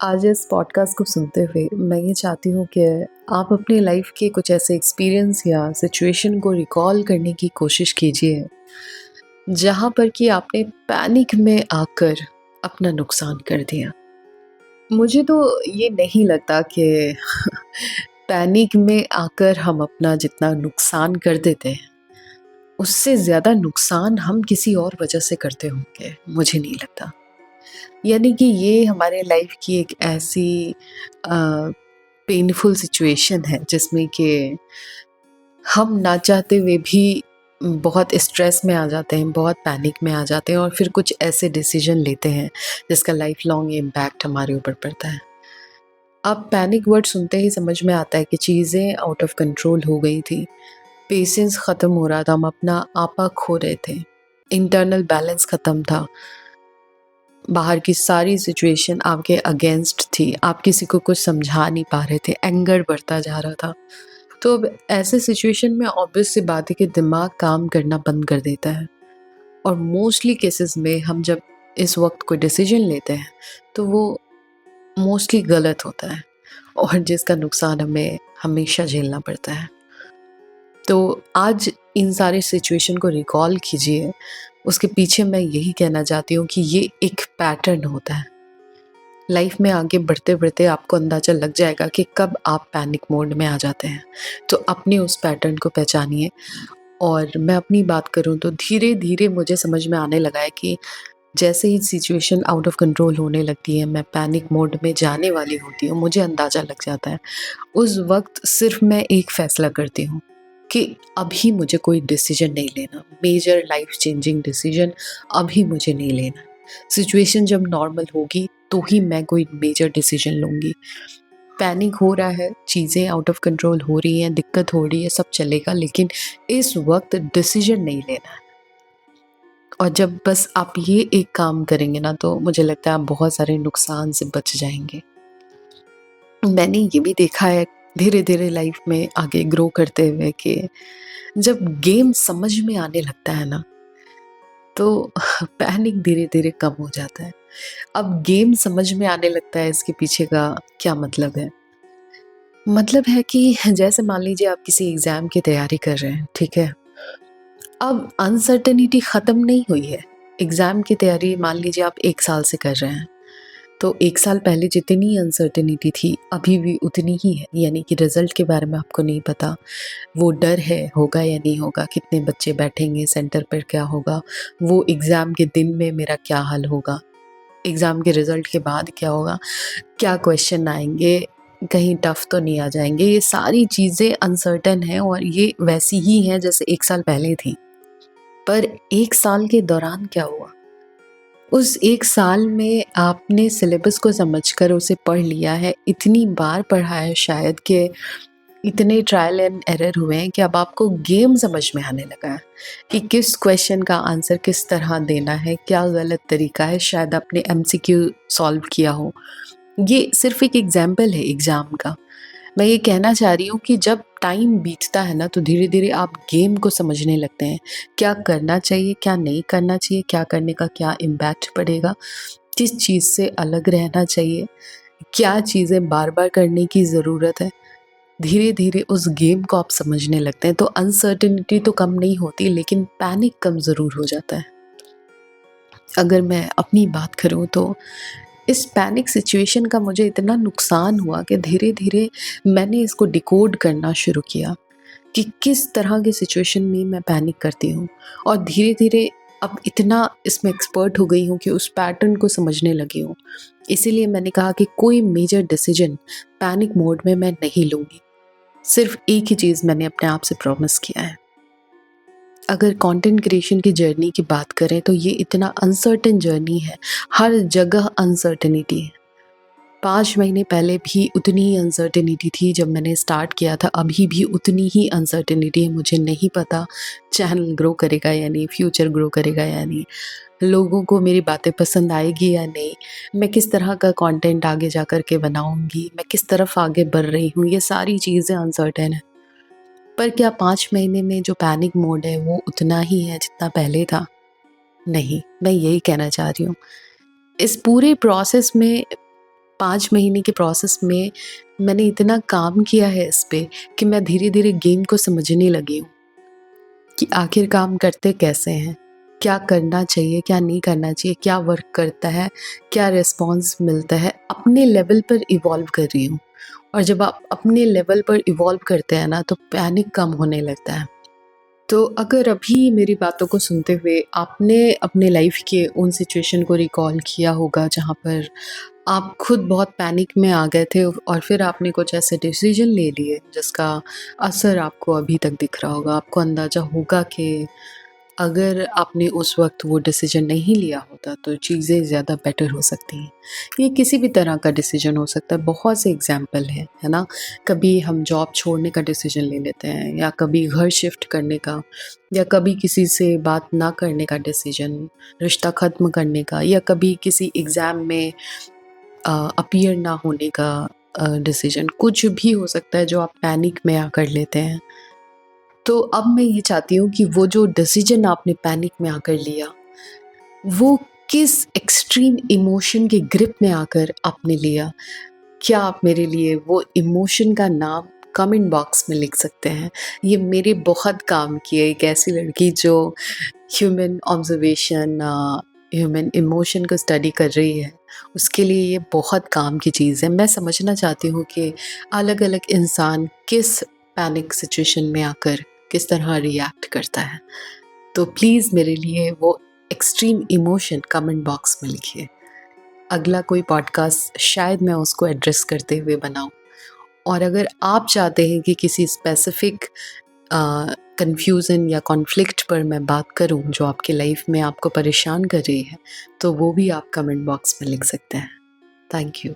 आज इस पॉडकास्ट को सुनते हुए मैं ये चाहती हूँ कि आप अपनी लाइफ के कुछ ऐसे एक्सपीरियंस या सिचुएशन को रिकॉल करने की कोशिश कीजिए जहाँ पर कि आपने पैनिक में आकर अपना नुकसान कर दिया। मुझे तो ये नहीं लगता कि पैनिक में आकर हम अपना जितना नुकसान कर देते हैं उससे ज़्यादा नुकसान हम किसी और वजह से करते होंगे, मुझे नहीं लगता। यानी कि ये हमारे लाइफ की एक ऐसी पेनफुल सिचुएशन है जिसमें कि हम ना चाहते हुए भी बहुत स्ट्रेस में आ जाते हैं, बहुत पैनिक में आ जाते हैं और फिर कुछ ऐसे डिसीजन लेते हैं जिसका लाइफ लॉन्ग इम्पैक्ट हमारे ऊपर पड़ता है। अब पैनिक वर्ड सुनते ही समझ में आता है कि चीज़ें आउट ऑफ कंट्रोल हो गई थी, पेशेंस ख़त्म हो रहा था, हम अपना आपा खो रहे थे, इंटरनल बैलेंस ख़त्म था, बाहर की सारी सिचुएशन आपके अगेंस्ट थी, आप किसी को कुछ समझा नहीं पा रहे थे, एंगर बढ़ता जा रहा था। तो अब ऐसे सिचुएशन में ऑब्वियस सी बात है कि दिमाग काम करना बंद कर देता है और मोस्टली केसेस में हम जब इस वक्त कोई डिसीजन लेते हैं तो वो मोस्टली गलत होता है और जिसका नुकसान हमें हमेशा झेलना पड़ता है। तो आज इन सारे सिचुएशन को रिकॉल कीजिए, उसके पीछे मैं यही कहना चाहती हूँ कि ये एक पैटर्न होता है। लाइफ में आगे बढ़ते-बढ़ते आपको अंदाज़ा लग जाएगा कि कब आप पैनिक मोड में आ जाते हैं। तो अपने उस पैटर्न को पहचानिए और मैं अपनी बात करूँ तो धीरे-धीरे मुझे समझ में आने लगा है कि जैसे ही सिचुएशन आउट ऑफ कंट्रोल होने लगती है, मैं पैनिक मोड में जाने वाली होती हूँ, मुझे अंदाज़ा लग जाता है। उस वक़्त सिर्फ़ मैं एक फ़ैसला करती हूँ कि अभी मुझे कोई डिसीज़न नहीं लेना, मेजर लाइफ़ चेंजिंग डिसीज़न अभी मुझे नहीं लेना। सिचुएशन जब नॉर्मल होगी तो ही मैं कोई मेजर डिसीज़न लूँगी। पैनिक हो रहा है, चीज़ें आउट ऑफ कंट्रोल हो रही हैं, दिक्कत हो रही है, सब चलेगा, लेकिन इस वक़्त डिसीज़न नहीं लेना है। और जब बस आप ये एक काम करेंगे ना तो मुझे लगता है आप बहुत सारे नुकसान से बच जाएँगे। मैंने ये भी देखा है धीरे-धीरे लाइफ़ में आगे ग्रो करते हुए कि जब गेम समझ में आने लगता है ना, तो पैनिक धीरे-धीरे कम हो जाता है। अब गेम समझ में आने लगता है, इसके पीछे का क्या मतलब है? मतलब है कि जैसे मान लीजिए आप किसी एग्ज़ाम की तैयारी कर रहे हैं, ठीक है? अब अनसर्टेनिटी ख़त्म नहीं हुई है। एग्ज़ाम की तैयारी मान लीजिए आप 1 साल से कर रहे हैं, तो 1 साल पहले जितनी अनसर्टेनिटी थी, अभी भी उतनी ही है। यानी कि रिज़ल्ट के बारे में आपको नहीं पता, वो डर है, होगा या नहीं होगा, कितने बच्चे बैठेंगे, सेंटर पर क्या होगा, वो एग्ज़ाम के दिन में मेरा क्या हाल होगा, एग्ज़ाम के रिज़ल्ट के बाद क्या होगा, क्या क्वेश्चन आएँगे, कहीं टफ़ तो नहीं आ जाएँगे। ये सारी चीज़ें अनसर्टेन हैं और ये वैसी ही हैं जैसे 1 साल पहले थी। पर 1 साल के दौरान क्या हुआ? उस 1 साल में आपने सिलेबस को समझकर उसे पढ़ लिया है, इतनी बार पढ़ा है शायद कि इतने ट्रायल एंड एरर हुए हैं कि अब आपको गेम समझ में आने लगा है कि किस क्वेश्चन का आंसर किस तरह देना है, क्या गलत तरीका है, शायद आपने एमसीक्यू सॉल्व किया हो। ये सिर्फ़ एक एग्ज़ाम्पल है एग्ज़ाम का। मैं ये कहना चाह रही हूँ कि जब टाइम बीतता है ना तो धीरे-धीरे आप गेम को समझने लगते हैं। क्या करना चाहिए, क्या नहीं करना चाहिए, क्या करने का क्या इम्पैक्ट पड़ेगा, किस चीज़ से अलग रहना चाहिए, क्या चीज़ें बार-बार करने की ज़रूरत है। धीरे-धीरे उस गेम को आप समझने लगते हैं तो अनसर्टेनिटी तो कम नहीं होती लेकिन पैनिक कम ज़रूर हो जाता है। अगर मैं अपनी बात करूँ तो इस पैनिक सिचुएशन का मुझे इतना नुकसान हुआ कि धीरे-धीरे मैंने इसको डिकोड करना शुरू किया कि किस तरह की सिचुएशन में मैं पैनिक करती हूँ और धीरे-धीरे अब इतना इसमें एक्सपर्ट हो गई हूँ कि उस पैटर्न को समझने लगी हूँ। इसीलिए मैंने कहा कि कोई मेजर डिसीजन पैनिक मोड में मैं नहीं लूँगी। सिर्फ़ एक ही चीज़ मैंने अपने आप से प्रॉमिस किया है। अगर कंटेंट क्रिएशन की जर्नी की बात करें तो ये इतना अनसर्टेन जर्नी है, हर जगह अनसर्टेनिटी है। 5 महीने पहले भी उतनी ही अनसर्टेनिटी थी जब मैंने स्टार्ट किया था, अभी भी उतनी ही अनसर्टेनिटी है। मुझे नहीं पता चैनल ग्रो करेगा या नहीं, फ्यूचर ग्रो करेगा या नहीं, लोगों को मेरी बातें पसंद आएगी या नहीं, मैं किस तरह का कंटेंट आगे जा कर के बनाऊँगी, मैं किस तरफ आगे बढ़ रही हूँ, ये सारी चीज़ें अनसर्टेन हैं। पर क्या 5 महीने में जो पैनिक मोड है वो उतना ही है जितना पहले था? नहीं, मैं यही कहना चाह रही हूँ। इस पूरे प्रोसेस में 5 महीने के प्रोसेस में मैंने इतना काम किया है इस पे कि मैं धीरे-धीरे गेम को समझने लगी हूँ कि आखिर काम करते कैसे हैं? क्या करना चाहिए, क्या नहीं करना चाहिए, क्या वर्क करता है, क्या रिस्पॉन्स मिलता है, अपने लेवल पर इवॉल्व कर रही हूँ। और जब आप अपने लेवल पर इवॉल्व करते हैं ना, तो पैनिक कम होने लगता है। तो अगर अभी मेरी बातों को सुनते हुए आपने अपने लाइफ के उन सिचुएशन को रिकॉल किया होगा जहाँ पर आप खुद बहुत पैनिक में आ गए थे और फिर आपने कुछ ऐसे डिसीजन ले लिए जिसका असर आपको अभी तक दिख रहा होगा, आपको अंदाज़ा होगा कि अगर आपने उस वक़्त वो डिसीजन नहीं लिया होता तो चीज़ें ज़्यादा बेटर हो सकती हैं। ये किसी भी तरह का डिसीजन हो सकता है, बहुत से एग्ज़ाम्पल हैं, है ना? कभी हम जॉब छोड़ने का डिसीजन ले लेते हैं या कभी घर शिफ्ट करने का या कभी किसी से बात ना करने का डिसीजन, रिश्ता ख़त्म करने का या कभी किसी एग्ज़ाम में अपीयर ना होने का डिसीजन, कुछ भी हो सकता है जो आप पैनिक में आकर लेते हैं। तो अब मैं ये चाहती हूँ कि वो जो डिसीजन आपने पैनिक में आकर लिया, वो किस एक्सट्रीम इमोशन के ग्रिप में आकर आपने लिया? क्या आप मेरे लिए वो इमोशन का नाम कमेंट बॉक्स में लिख सकते हैं? ये मेरे बहुत काम की है, एक ऐसी लड़की जो ह्यूमन ऑब्जर्वेशन ह्यूमन इमोशन को स्टडी कर रही है, उसके लिए ये बहुत काम की चीज़ है। मैं समझना चाहती हूँ कि अलग-अलग इंसान किस पैनिक सिचुएशन में आकर किस तरह रिएक्ट करता है। तो प्लीज़ मेरे लिए वो एक्सट्रीम इमोशन कमेंट बॉक्स में लिखिए। अगला कोई पॉडकास्ट शायद मैं उसको एड्रेस करते हुए बनाऊँ। और अगर आप चाहते हैं कि किसी स्पेसिफ़िक कन्फ्यूज़न या कॉन्फ्लिक्ट पर मैं बात करूं जो आपकी लाइफ में आपको परेशान कर रही है, तो वो भी आप कमेंट बॉक्स में लिख सकते हैं। Thank you.